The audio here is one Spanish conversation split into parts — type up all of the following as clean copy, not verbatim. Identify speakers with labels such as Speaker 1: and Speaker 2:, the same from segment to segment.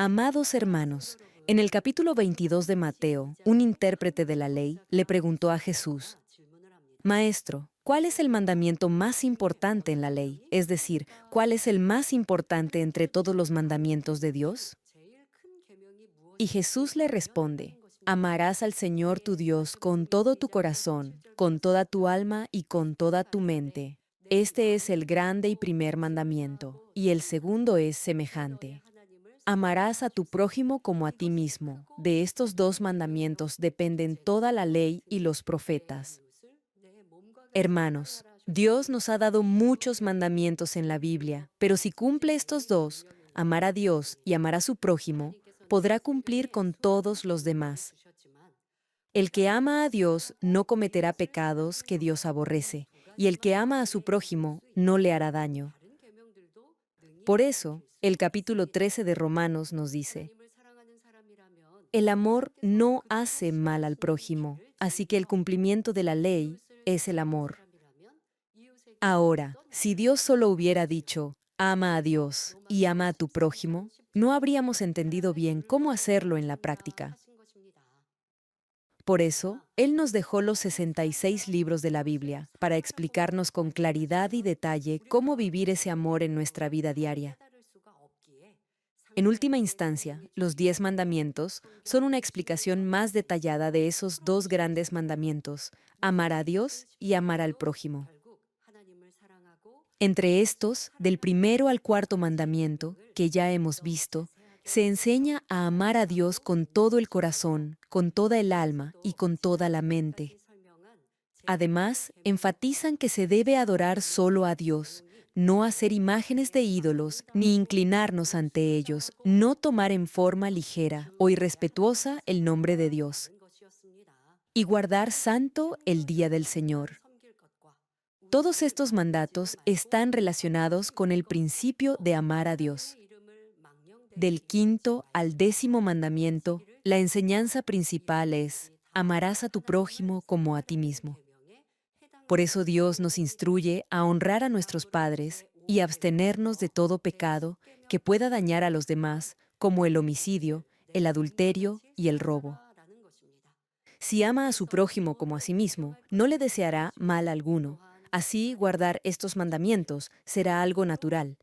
Speaker 1: Amados hermanos, en el capítulo 22 de Mateo, un intérprete de la ley le preguntó a Jesús: Maestro, ¿cuál es el mandamiento más importante en la ley? Es decir, ¿cuál es el más importante entre todos los mandamientos de Dios? Y Jesús le responde: Amarás al Señor tu Dios con todo tu corazón, con toda tu alma y con toda tu mente. Este es el grande y primer mandamiento, y el segundo es semejante. Amarás a tu prójimo como a ti mismo. De estos dos mandamientos dependen toda la ley y los profetas. Hermanos, Dios nos ha dado muchos mandamientos en la Biblia, pero si cumple estos dos, amar a Dios y amar a su prójimo, podrá cumplir con todos los demás. El que ama a Dios no cometerá pecados que Dios aborrece, y el que ama a su prójimo no le hará daño. Por eso, el capítulo 13 de Romanos nos dice: el amor no hace mal al prójimo, así que el cumplimiento de la ley es el amor. Ahora, si Dios solo hubiera dicho, ama a Dios y ama a tu prójimo, no habríamos entendido bien cómo hacerlo en la práctica. Por eso, Él nos dejó los 66 libros de la Biblia, para explicarnos con claridad y detalle cómo vivir ese amor en nuestra vida diaria. En última instancia, los 10 mandamientos son una explicación más detallada de esos dos grandes mandamientos: amar a Dios y amar al prójimo. Entre estos, del primero al cuarto mandamiento, que ya hemos visto, se enseña a amar a Dios con todo el corazón, con toda el alma y con toda la mente. Además, enfatizan que se debe adorar solo a Dios, no hacer imágenes de ídolos ni inclinarnos ante ellos, no tomar en forma ligera o irrespetuosa el nombre de Dios, y guardar santo el día del Señor. Todos estos mandatos están relacionados con el principio de amar a Dios. Del quinto al 10º mandamiento, la enseñanza principal es: amarás a tu prójimo como a ti mismo. Por eso Dios nos instruye a honrar a nuestros padres y abstenernos de todo pecado que pueda dañar a los demás, como el homicidio, el adulterio y el robo. Si ama a su prójimo como a sí mismo, no le deseará mal alguno. Así, guardar estos mandamientos será algo natural.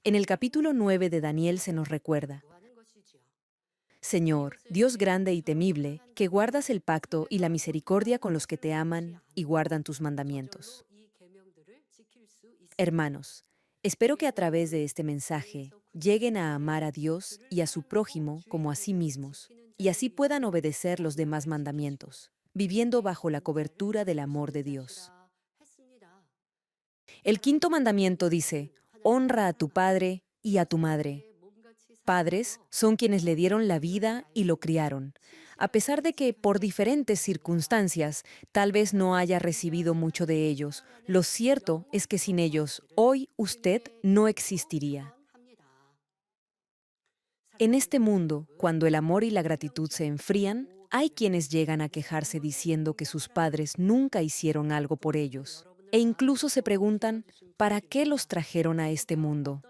Speaker 1: En el capítulo 9 de Daniel se nos recuerda: Señor, Dios grande y temible, que guardas el pacto y la misericordia con los que te aman y guardan tus mandamientos. Hermanos, espero que a través de este mensaje lleguen a amar a Dios y a su prójimo como a sí mismos, y así puedan obedecer los demás mandamientos, viviendo bajo la cobertura del amor de Dios. El quinto mandamiento dice: honra a tu padre y a tu madre. Padres son quienes le dieron la vida y lo criaron, a pesar de que por diferentes circunstancias tal vez no haya recibido mucho de ellos. Lo cierto es que sin ellos, hoy usted no existiría. En este mundo, cuando el amor y la gratitud se enfrían, hay quienes llegan a quejarse diciendo que sus padres nunca hicieron algo por ellos, e incluso se preguntan, ¿para qué los trajeron a este mundo?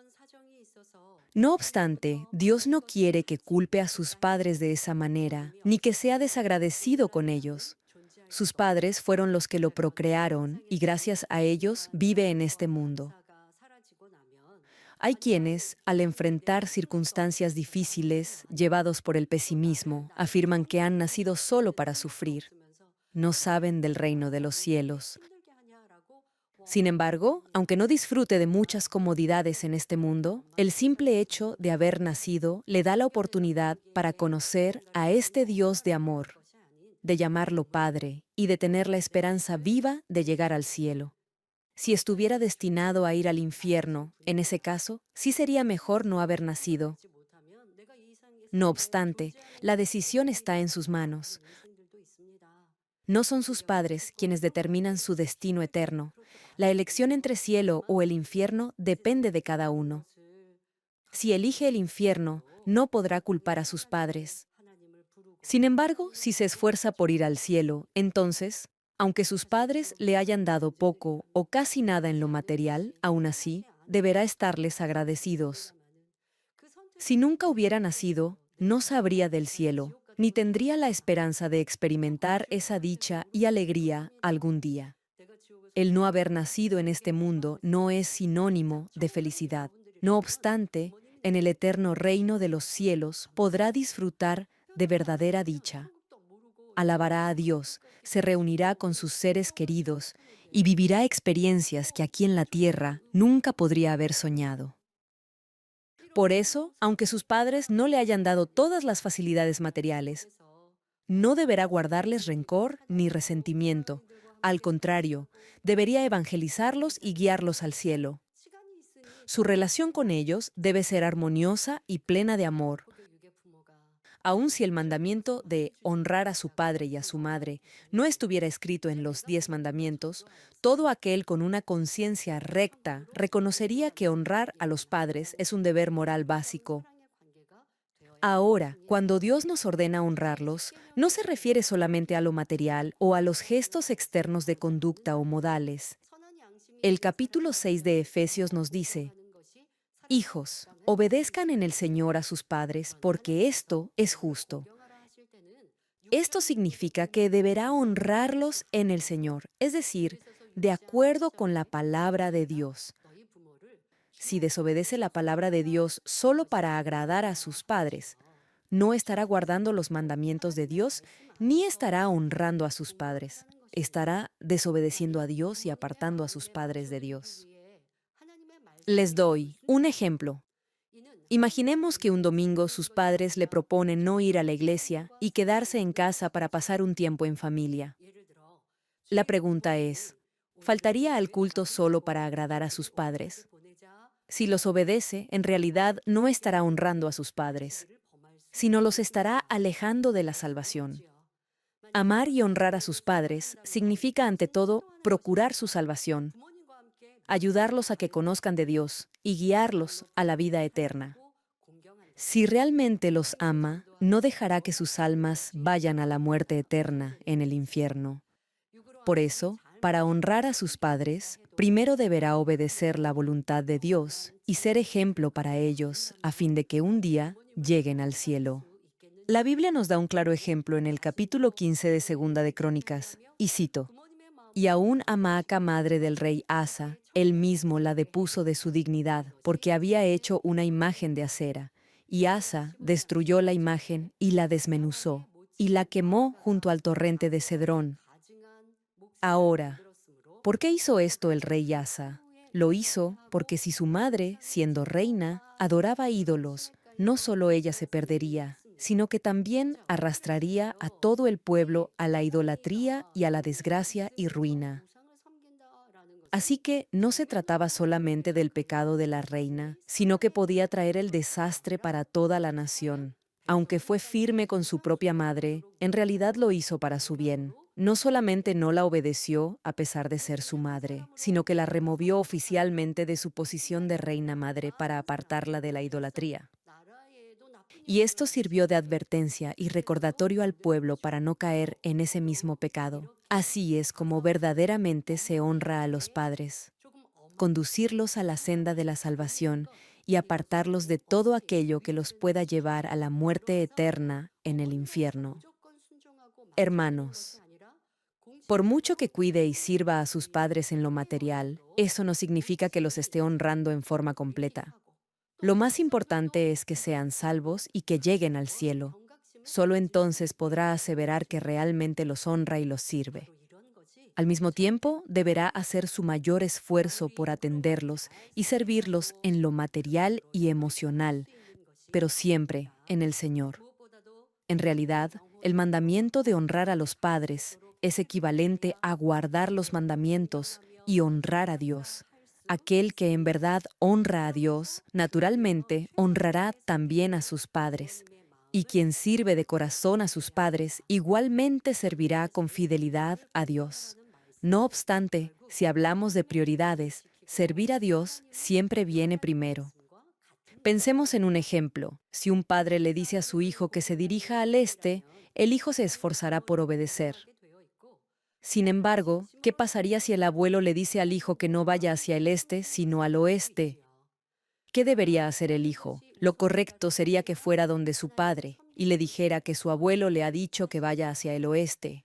Speaker 1: No obstante, Dios no quiere que culpe a sus padres de esa manera, ni que sea desagradecido con ellos. Sus padres fueron los que lo procrearon y gracias a ellos vive en este mundo. Hay quienes, al enfrentar circunstancias difíciles, llevados por el pesimismo, afirman que han nacido solo para sufrir. No saben del reino de los cielos. Sin embargo, aunque no disfrute de muchas comodidades en este mundo, el simple hecho de haber nacido le da la oportunidad para conocer a este Dios de amor, de llamarlo Padre y de tener la esperanza viva de llegar al cielo. Si estuviera destinado a ir al infierno, en ese caso, sí sería mejor no haber nacido. No obstante, la decisión está en sus manos. No son sus padres quienes determinan su destino eterno. La elección entre cielo o el infierno depende de cada uno. Si elige el infierno, no podrá culpar a sus padres. Sin embargo, si se esfuerza por ir al cielo, entonces, aunque sus padres le hayan dado poco o casi nada en lo material, aún así, deberá estarles agradecidos. Si nunca hubiera nacido, no sabría del cielo, ni tendría la esperanza de experimentar esa dicha y alegría algún día. El no haber nacido en este mundo no es sinónimo de felicidad. No obstante, en el eterno reino de los cielos podrá disfrutar de verdadera dicha. Alabará a Dios, se reunirá con sus seres queridos y vivirá experiencias que aquí en la tierra nunca podría haber soñado. Por eso, aunque sus padres no le hayan dado todas las facilidades materiales, no deberá guardarles rencor ni resentimiento. Al contrario, debería evangelizarlos y guiarlos al cielo. Su relación con ellos debe ser armoniosa y plena de amor. Aun si el mandamiento de honrar a su padre y a su madre no estuviera escrito en los 10 mandamientos, todo aquel con una conciencia recta reconocería que honrar a los padres es un deber moral básico. Ahora, cuando Dios nos ordena honrarlos, no se refiere solamente a lo material o a los gestos externos de conducta o modales. El capítulo 6 de Efesios nos dice: Hijos, obedezcan en el Señor a sus padres, porque esto es justo. Esto significa que deberá honrarlos en el Señor, es decir, de acuerdo con la palabra de Dios. Si desobedece la palabra de Dios solo para agradar a sus padres, no estará guardando los mandamientos de Dios ni estará honrando a sus padres. Estará desobedeciendo a Dios y apartando a sus padres de Dios. Les doy un ejemplo. Imaginemos que un domingo sus padres le proponen no ir a la iglesia y quedarse en casa para pasar un tiempo en familia. La pregunta es, ¿faltaría al culto solo para agradar a sus padres? Si los obedece, en realidad no estará honrando a sus padres, sino los estará alejando de la salvación. Amar y honrar a sus padres significa, ante todo, procurar su salvación, ayudarlos a que conozcan de Dios y guiarlos a la vida eterna. Si realmente los ama, no dejará que sus almas vayan a la muerte eterna en el infierno. Por eso, para honrar a sus padres, primero deberá obedecer la voluntad de Dios y ser ejemplo para ellos, a fin de que un día lleguen al cielo. La Biblia nos da un claro ejemplo en el capítulo 15 de Segunda de Crónicas, y cito: Y aún a Maaca, madre del rey Asa, él mismo la depuso de su dignidad, porque había hecho una imagen de acera. Y Asa destruyó la imagen y la desmenuzó, y la quemó junto al torrente de Cedrón. Ahora, ¿por qué hizo esto el rey Asa? Lo hizo porque si su madre, siendo reina, adoraba ídolos, no solo ella se perdería, sino que también arrastraría a todo el pueblo a la idolatría y a la desgracia y ruina. Así que no se trataba solamente del pecado de la reina, sino que podía traer el desastre para toda la nación. Aunque fue firme con su propia madre, en realidad lo hizo para su bien. No solamente no la obedeció a pesar de ser su madre, sino que la removió oficialmente de su posición de reina madre para apartarla de la idolatría. Y esto sirvió de advertencia y recordatorio al pueblo para no caer en ese mismo pecado. Así es como verdaderamente se honra a los padres: conducirlos a la senda de la salvación y apartarlos de todo aquello que los pueda llevar a la muerte eterna en el infierno. Hermanos, por mucho que cuide y sirva a sus padres en lo material, eso no significa que los esté honrando en forma completa. Lo más importante es que sean salvos y que lleguen al cielo. Solo entonces podrá aseverar que realmente los honra y los sirve. Al mismo tiempo, deberá hacer su mayor esfuerzo por atenderlos y servirlos en lo material y emocional, pero siempre en el Señor. En realidad, el mandamiento de honrar a los padres es equivalente a guardar los mandamientos y honrar a Dios. Aquel que en verdad honra a Dios, naturalmente honrará también a sus padres. Y quien sirve de corazón a sus padres, igualmente servirá con fidelidad a Dios. No obstante, si hablamos de prioridades, servir a Dios siempre viene primero. Pensemos en un ejemplo. Si un padre le dice a su hijo que se dirija al este, el hijo se esforzará por obedecer. Sin embargo, ¿qué pasaría si el abuelo le dice al hijo que no vaya hacia el este, sino al oeste? ¿Qué debería hacer el hijo? Lo correcto sería que fuera donde su padre y le dijera que su abuelo le ha dicho que vaya hacia el oeste.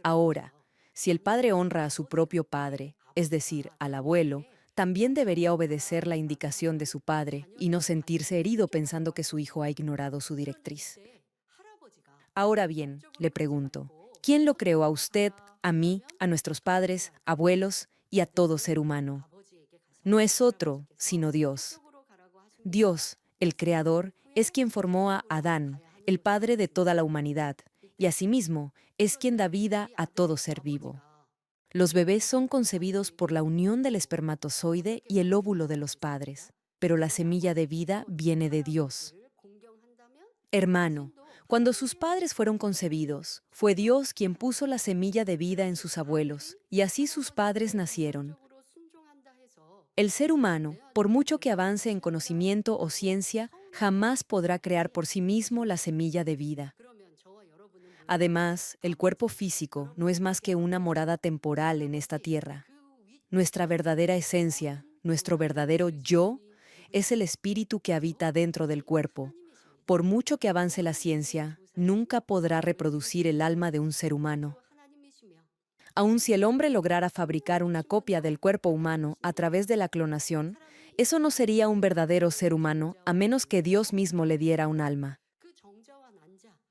Speaker 1: Ahora, si el padre honra a su propio padre, es decir, al abuelo, también debería obedecer la indicación de su padre y no sentirse herido pensando que su hijo ha ignorado su directriz. Ahora bien, le pregunto, ¿quién lo creó a usted, a mí, a nuestros padres, abuelos y a todo ser humano? No es otro, sino Dios. Dios, el Creador, es quien formó a Adán, el padre de toda la humanidad, y asimismo es quien da vida a todo ser vivo. Los bebés son concebidos por la unión del espermatozoide y el óvulo de los padres, pero la semilla de vida viene de Dios. Hermano, cuando sus padres fueron concebidos, fue Dios quien puso la semilla de vida en sus abuelos, y así sus padres nacieron. El ser humano, por mucho que avance en conocimiento o ciencia, jamás podrá crear por sí mismo la semilla de vida. Además, el cuerpo físico no es más que una morada temporal en esta tierra. Nuestra verdadera esencia, nuestro verdadero yo, es el espíritu que habita dentro del cuerpo. Por mucho que avance la ciencia, nunca podrá reproducir el alma de un ser humano. Aun si el hombre lograra fabricar una copia del cuerpo humano a través de la clonación, eso no sería un verdadero ser humano a menos que Dios mismo le diera un alma.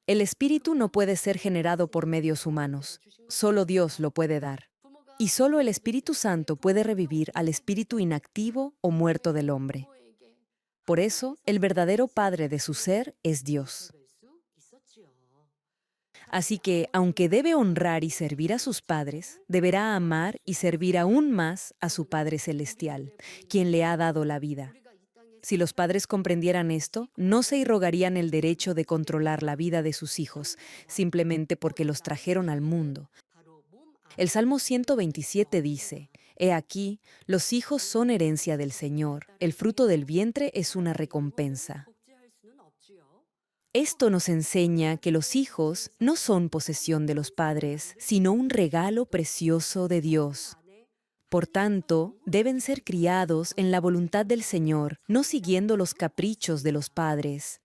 Speaker 1: El espíritu no puede ser generado por medios humanos, solo Dios lo puede dar. Y solo el Espíritu Santo puede revivir al espíritu inactivo o muerto del hombre. Por eso, el verdadero padre de su ser es Dios. Así que, aunque debe honrar y servir a sus padres, deberá amar y servir aún más a su Padre Celestial, quien le ha dado la vida. Si los padres comprendieran esto, no se irrogarían el derecho de controlar la vida de sus hijos, simplemente porque los trajeron al mundo. El Salmo 127 dice, «He aquí, los hijos son herencia del Señor, el fruto del vientre es una recompensa». Esto nos enseña que los hijos no son posesión de los padres, sino un regalo precioso de Dios. Por tanto, deben ser criados en la voluntad del Señor, no siguiendo los caprichos de los padres.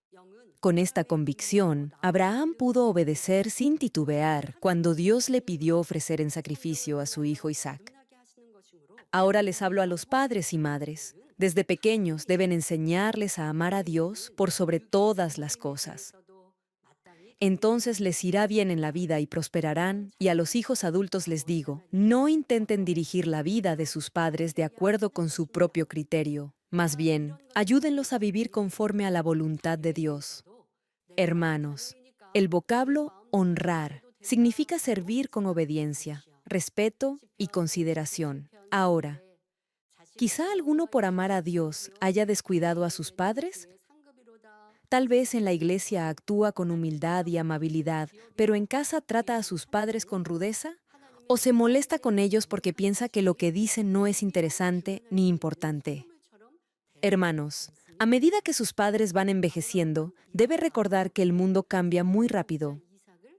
Speaker 1: Con esta convicción, Abraham pudo obedecer sin titubear cuando Dios le pidió ofrecer en sacrificio a su hijo Isaac. Ahora les hablo a los padres y madres. Desde pequeños deben enseñarles a amar a Dios por sobre todas las cosas. Entonces les irá bien en la vida y prosperarán, y a los hijos adultos les digo, no intenten dirigir la vida de sus padres de acuerdo con su propio criterio. Más bien, ayúdenlos a vivir conforme a la voluntad de Dios. Hermanos, el vocablo honrar significa servir con obediencia, respeto y consideración. Ahora, quizá alguno por amar a Dios haya descuidado a sus padres. Tal vez en la iglesia actúa con humildad y amabilidad, pero en casa trata a sus padres con rudeza, o se molesta con ellos porque piensa que lo que dicen no es interesante ni importante. Hermanos, a medida que sus padres van envejeciendo, debe recordar que el mundo cambia muy rápido.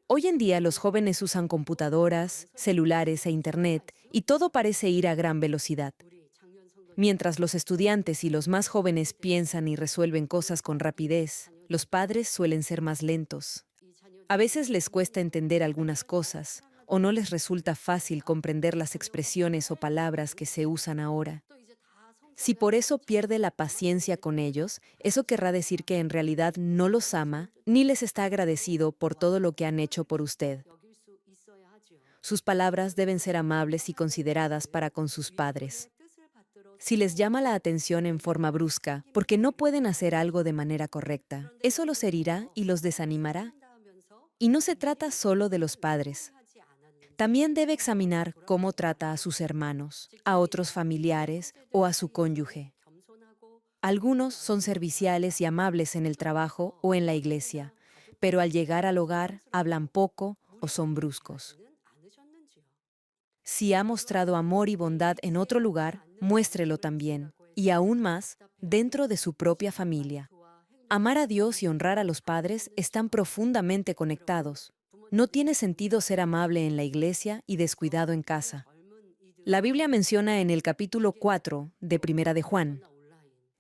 Speaker 1: Hoy en día los jóvenes usan computadoras, celulares e internet, y todo parece ir a gran velocidad. Mientras los estudiantes y los más jóvenes piensan y resuelven cosas con rapidez, los padres suelen ser más lentos. A veces les cuesta entender algunas cosas, o no les resulta fácil comprender las expresiones o palabras que se usan ahora. Si por eso pierde la paciencia con ellos, eso querrá decir que en realidad no los ama ni les está agradecido por todo lo que han hecho por usted. Sus palabras deben ser amables y consideradas para con sus padres. Si les llama la atención en forma brusca, porque no pueden hacer algo de manera correcta, eso los herirá y los desanimará. Y no se trata solo de los padres. También debe examinar cómo trata a sus hermanos, a otros familiares o a su cónyuge. Algunos son serviciales y amables en el trabajo o en la iglesia, pero al llegar al hogar hablan poco o son bruscos. Si ha mostrado amor y bondad en otro lugar, muéstrelo también, y aún más, dentro de su propia familia. Amar a Dios y honrar a los padres están profundamente conectados. No tiene sentido ser amable en la iglesia y descuidado en casa. La Biblia menciona en el capítulo 4 de Primera de Juan,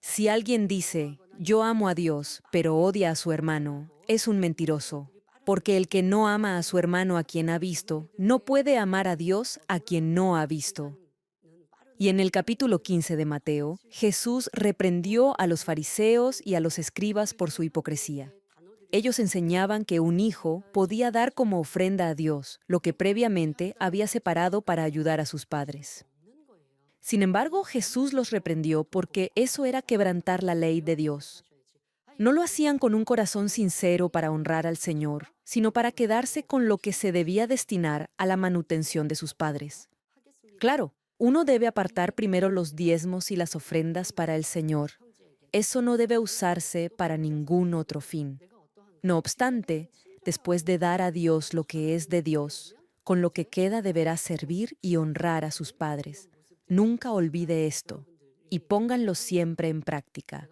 Speaker 1: si alguien dice, Yo amo a Dios, pero odia a su hermano, es un mentiroso. Porque el que no ama a su hermano a quien ha visto, no puede amar a Dios a quien no ha visto. Y en el capítulo 15 de Mateo, Jesús reprendió a los fariseos y a los escribas por su hipocresía. Ellos enseñaban que un hijo podía dar como ofrenda a Dios lo que previamente había separado para ayudar a sus padres. Sin embargo, Jesús los reprendió porque eso era quebrantar la ley de Dios. No lo hacían con un corazón sincero para honrar al Señor, sino para quedarse con lo que se debía destinar a la manutención de sus padres. Claro, uno debe apartar primero los diezmos y las ofrendas para el Señor. Eso no debe usarse para ningún otro fin. No obstante, después de dar a Dios lo que es de Dios, con lo que queda deberá servir y honrar a sus padres. Nunca olvide esto y pónganlo siempre en práctica.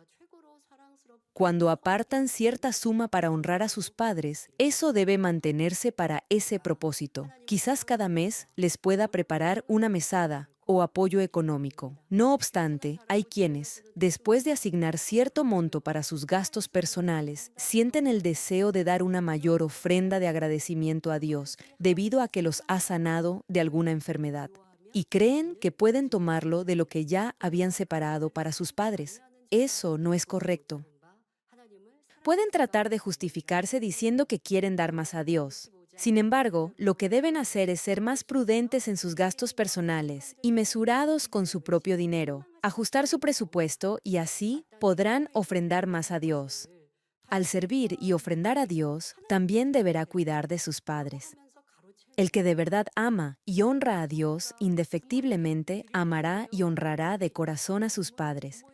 Speaker 1: Cuando apartan cierta suma para honrar a sus padres, eso debe mantenerse para ese propósito. Quizás cada mes les pueda preparar una mesada o apoyo económico. No obstante, hay quienes, después de asignar cierto monto para sus gastos personales, sienten el deseo de dar una mayor ofrenda de agradecimiento a Dios debido a que los ha sanado de alguna enfermedad. Y creen que pueden tomarlo de lo que ya habían separado para sus padres. Eso no es correcto. Pueden tratar de justificarse diciendo que quieren dar más a Dios. Sin embargo, lo que deben hacer es ser más prudentes en sus gastos personales y mesurados con su propio dinero, ajustar su presupuesto y así podrán ofrendar más a Dios. Al servir y ofrendar a Dios, también deberá cuidar de sus padres. El que de verdad ama y honra a Dios, indefectiblemente amará y honrará de corazón a sus padres.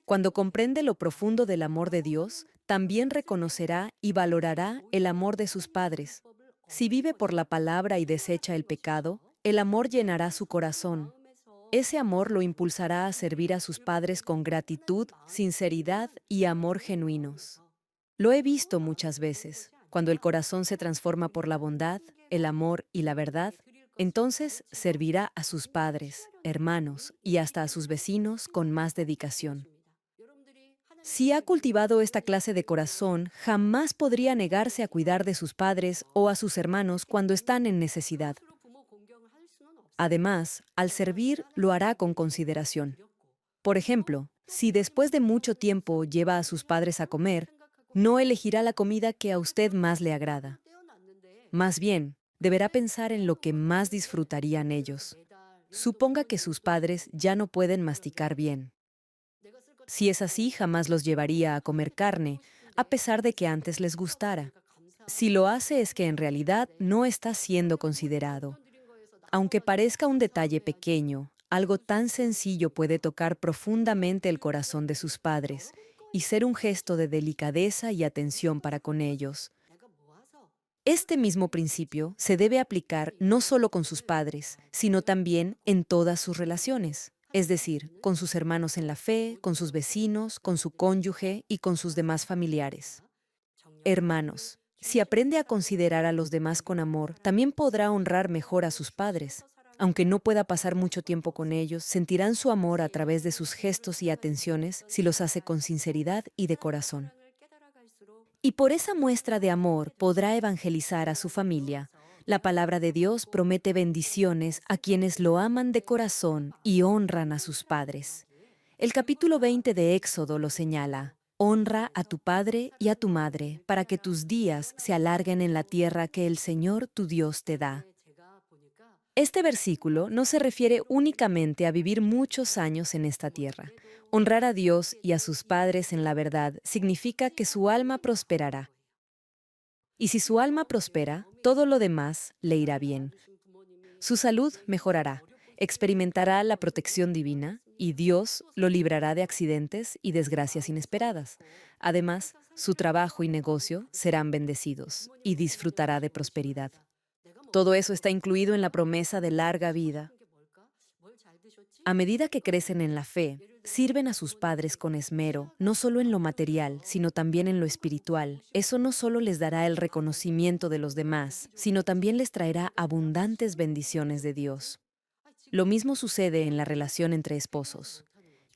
Speaker 1: Cuando comprende lo profundo del amor de Dios, también reconocerá y valorará el amor de sus padres. Si vive por la palabra y desecha el pecado, el amor llenará su corazón. Ese amor lo impulsará a servir a sus padres con gratitud, sinceridad y amor genuinos. Lo he visto muchas veces. Cuando el corazón se transforma por la bondad, el amor y la verdad, entonces servirá a sus padres, hermanos y hasta a sus vecinos con más dedicación. Si ha cultivado esta clase de corazón, jamás podría negarse a cuidar de sus padres o a sus hermanos cuando están en necesidad. Además, al servir, lo hará con consideración. Por ejemplo, si después de mucho tiempo lleva a sus padres a comer, no elegirá la comida que a usted más le agrada. Más bien, deberá pensar en lo que más disfrutarían ellos. Suponga que sus padres ya no pueden masticar bien. Si es así, jamás los llevaría a comer carne, a pesar de que antes les gustara. Si lo hace es que en realidad no está siendo considerado. Aunque parezca un detalle pequeño, algo tan sencillo puede tocar profundamente el corazón de sus padres y ser un gesto de delicadeza y atención para con ellos. Este mismo principio se debe aplicar no solo con sus padres, sino también en todas sus relaciones, es decir, con sus hermanos en la fe, con sus vecinos, con su cónyuge y con sus demás familiares. Hermanos, si aprende a considerar a los demás con amor, también podrá honrar mejor a sus padres. Aunque no pueda pasar mucho tiempo con ellos, sentirán su amor a través de sus gestos y atenciones si los hace con sinceridad y de corazón. Y por esa muestra de amor podrá evangelizar a su familia. La palabra de Dios promete bendiciones a quienes lo aman de corazón y honran a sus padres. El capítulo 20 de Éxodo lo señala. Honra a tu padre y a tu madre para que tus días se alarguen en la tierra que el Señor tu Dios te da. Este versículo no se refiere únicamente a vivir muchos años en esta tierra. Honrar a Dios y a sus padres en la verdad significa que su alma prosperará. Y si su alma prospera, todo lo demás le irá bien. Su salud mejorará, experimentará la protección divina y Dios lo librará de accidentes y desgracias inesperadas. Además, su trabajo y negocio serán bendecidos y disfrutará de prosperidad. Todo eso está incluido en la promesa de larga vida. A medida que crecen en la fe, sirven a sus padres con esmero, no solo en lo material, sino también en lo espiritual. Eso no solo les dará el reconocimiento de los demás, sino también les traerá abundantes bendiciones de Dios. Lo mismo sucede en la relación entre esposos.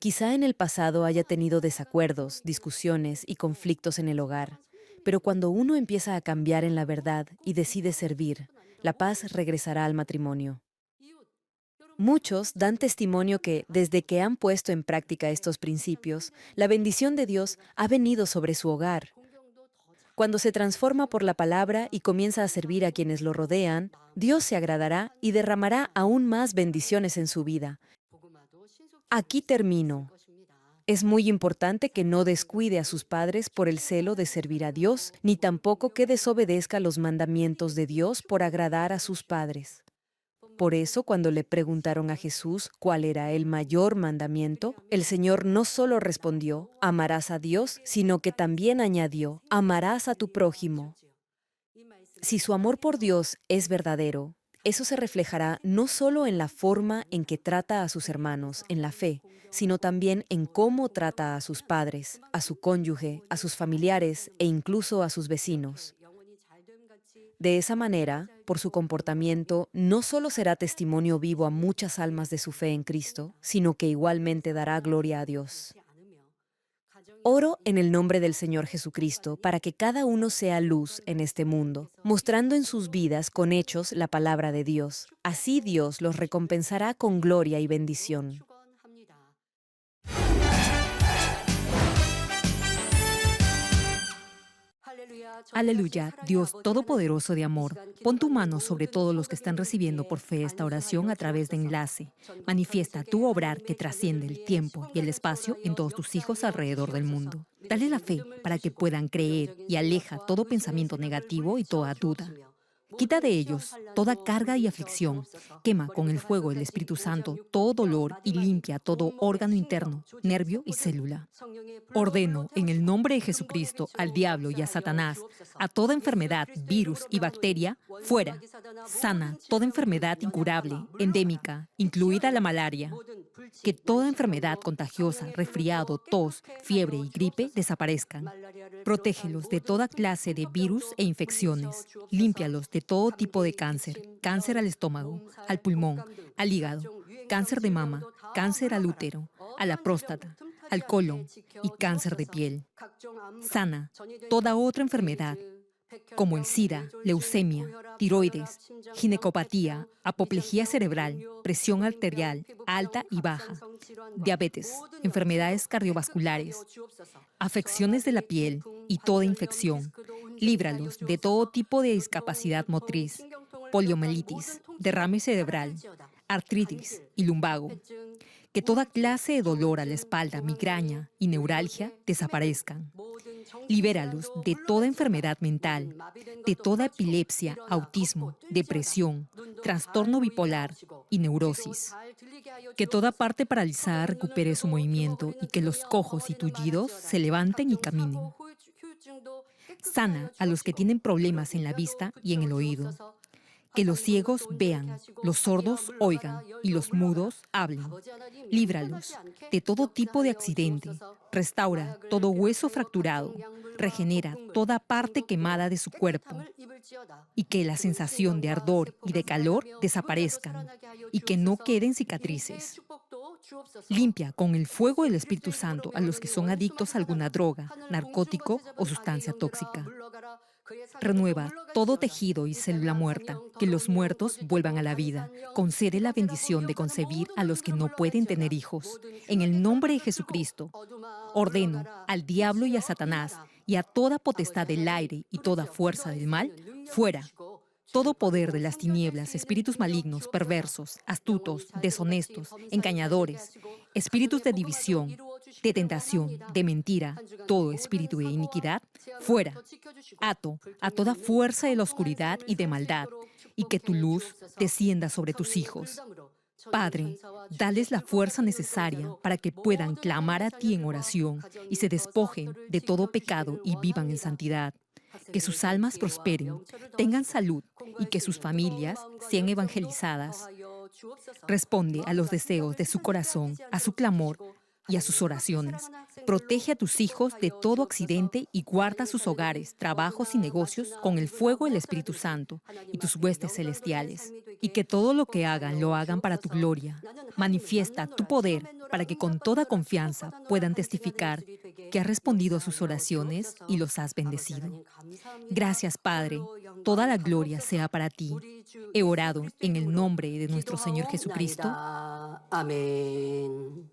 Speaker 1: Quizá en el pasado haya tenido desacuerdos, discusiones y conflictos en el hogar, pero cuando uno empieza a cambiar en la verdad y decide servir, la paz regresará al matrimonio. Muchos dan testimonio que, desde que han puesto en práctica estos principios, la bendición de Dios ha venido sobre su hogar. Cuando se transforma por la palabra y comienza a servir a quienes lo rodean, Dios se agradará y derramará aún más bendiciones en su vida. Aquí termino. Es muy importante que no descuide a sus padres por el celo de servir a Dios, ni tampoco que desobedezca los mandamientos de Dios por agradar a sus padres. Por eso, cuando le preguntaron a Jesús cuál era el mayor mandamiento, el Señor no solo respondió, amarás a Dios, sino que también añadió, amarás a tu prójimo. Si su amor por Dios es verdadero, eso se reflejará no solo en la forma en que trata a sus hermanos en la fe, sino también en cómo trata a sus padres, a su cónyuge, a sus familiares e incluso a sus vecinos. De esa manera, por su comportamiento, no solo será testimonio vivo a muchas almas de su fe en Cristo, sino que igualmente dará gloria a Dios. Oro en el nombre del Señor Jesucristo para que cada uno sea luz en este mundo, mostrando en sus vidas con hechos la palabra de Dios. Así Dios los recompensará con gloria y bendición.
Speaker 2: Aleluya, Dios Todopoderoso de amor, pon tu mano sobre todos los que están recibiendo por fe esta oración a través de enlace. Manifiesta tu obrar que trasciende el tiempo y el espacio en todos tus hijos alrededor del mundo. Dale la fe para que puedan creer y aleja todo pensamiento negativo y toda duda. Quita de ellos toda carga y aflicción. Quema con el fuego del Espíritu Santo todo dolor y limpia todo órgano interno, nervio y célula. Ordeno en el nombre de Jesucristo al diablo y a Satanás, a toda enfermedad, virus y bacteria, fuera. Sana toda enfermedad incurable, endémica, incluida la malaria. Que toda enfermedad contagiosa, resfriado, tos, fiebre y gripe desaparezcan. Protégelos de toda clase de virus e infecciones. Límpialos de todo tipo de cáncer. Cáncer al estómago, al pulmón, al hígado, cáncer de mama, cáncer al útero, a la próstata, al colon y cáncer de piel. Sana toda otra enfermedad, como el SIDA, leucemia, tiroides, ginecopatía, apoplejía cerebral, presión arterial alta y baja, diabetes, enfermedades cardiovasculares, afecciones de la piel y toda infección. Líbralos de todo tipo de discapacidad motriz, poliomielitis, derrame cerebral, artritis y lumbago. Que toda clase de dolor a la espalda, migraña y neuralgia desaparezcan. Libéralos de toda enfermedad mental, de toda epilepsia, autismo, depresión, trastorno bipolar y neurosis. Que toda parte paralizada recupere su movimiento y que los cojos y tullidos se levanten y caminen. Sana a los que tienen problemas en la vista y en el oído. Que los ciegos vean, los sordos oigan y los mudos hablen. Líbralos de todo tipo de accidente. Restaura todo hueso fracturado. Regenera toda parte quemada de su cuerpo. Y que la sensación de ardor y de calor desaparezcan. Y que no queden cicatrices. Limpia con el fuego del Espíritu Santo a los que son adictos a alguna droga, narcótico o sustancia tóxica. Renueva todo tejido y célula muerta, que los muertos vuelvan a la vida. Concede la bendición de concebir a los que no pueden tener hijos. En el nombre de Jesucristo, ordeno al diablo y a Satanás y a toda potestad del aire y toda fuerza del mal, fuera. Todo poder de las tinieblas, espíritus malignos, perversos, astutos, deshonestos, engañadores, espíritus de división, de tentación, de mentira, todo espíritu de iniquidad, fuera. Ato a toda fuerza de la oscuridad y de maldad, y que tu luz descienda sobre tus hijos. Padre, dales la fuerza necesaria para que puedan clamar a ti en oración y se despojen de todo pecado y vivan en santidad. Que sus almas prosperen, tengan salud y que sus familias sean evangelizadas. Responde a los deseos de su corazón, a su clamor, y a sus oraciones. Protege a tus hijos de todo accidente y guarda sus hogares, trabajos y negocios con el fuego del Espíritu Santo y tus huestes celestiales. Y que todo lo que hagan lo hagan para tu gloria. Manifiesta tu poder para que con toda confianza puedan testificar que has respondido a sus oraciones y los has bendecido. Gracias, Padre. Toda la gloria sea para ti. He orado en el nombre de nuestro Señor Jesucristo.
Speaker 3: 아멘.